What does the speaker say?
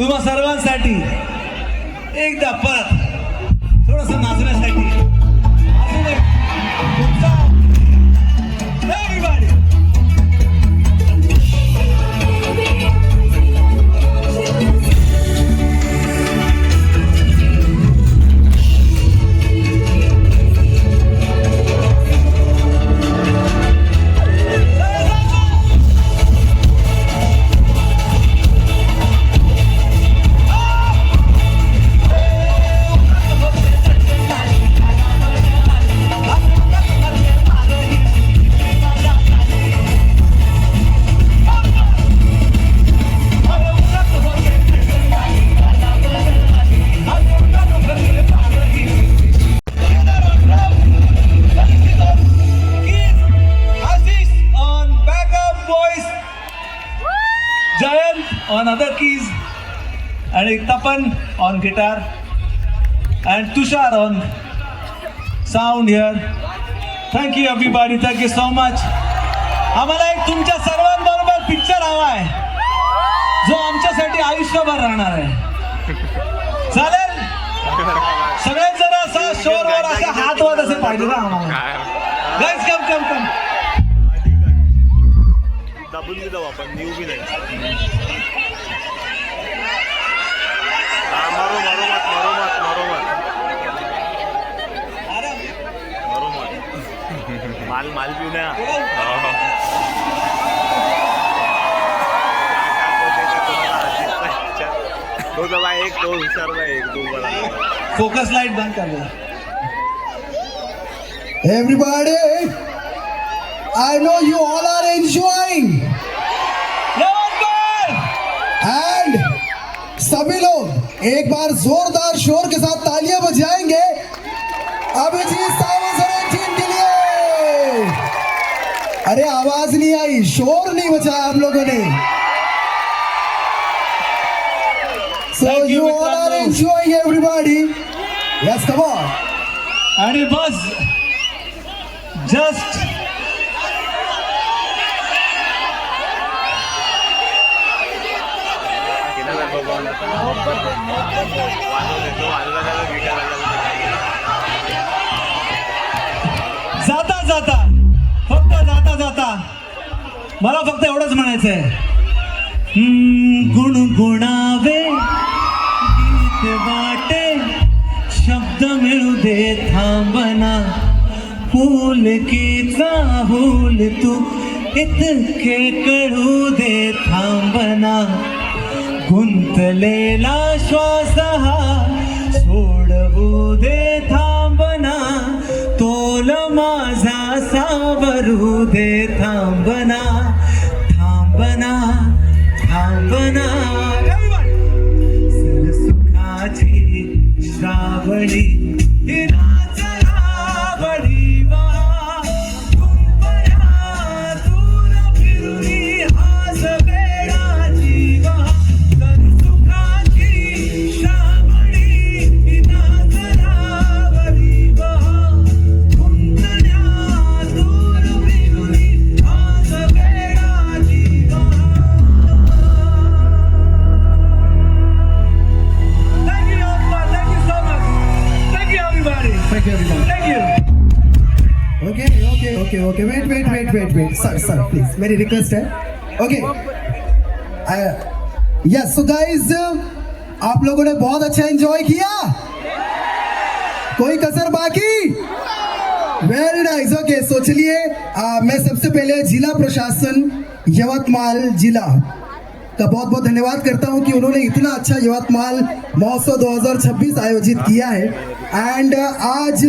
तुम्हा सर्वांसाठी एकदा परत थोडस नाचण्यासाठी अजून एक उत्साह. Everybody. On other keys, and Tapan on guitar, and Tushar on sound here. Thank you everybody, thank you so much. आम्हाला एक तुमच्या सर्वांबरोबर पिक्चर हवा आहे जो आमच्यासाठी आयुष्यभर राहणार आहे. चालेल? सगळेच जण असा शोरवर असे हात वर असे पाहिजे ना आम्हाला. गाइस कम दाबून बी जाऊ आपण, न्यू बी नाही. मारो मारो मत मारो मत मारो मत माल माल पिऊ नया. तो दबा एक, तो हुशार बा एक, दो बड़ा फोकस लाइट बंद कर दो. Everybody, I know you all are enjoying. And सभी लोग एक बार जोरदार शोर के साथ तालियां बजाएंगे अभिजीत सावंत टीम के लिए. अरे आवाज नहीं आई, शोर नहीं बचाया आप लोगों ने. So you all are enjoying, everybody. Yes, come on. आणि बस जस्ट जाता जाता मला फक्त एवढंच म्हणायचंय. गुणगुणावे गीत वाटे शब्द मिळू दे थांबना पुलकीचा भूल तू इतके कळू दे थांबना गुंतलेला श्वास हा सोडवू दे थांबना तोल माझा सावरू दे थांबना थांबना थांबना सरसुखाची श्रावणी Okay. Wait. Sir, please. Very request है. Okay. Yes, so guys, आप लोगों ने बहुत अच्छा एंजॉय किया. कोई कसर बाकी? Very nice. Okay, so चलिए मैं सबसे पहले जिला प्रशासन यवतमाल जिला का बहुत बहुत धन्यवाद करता हूं कि उन्होंने इतना अच्छा यवतमाल महोत्सव 2026 आयोजित किया है. एंड आज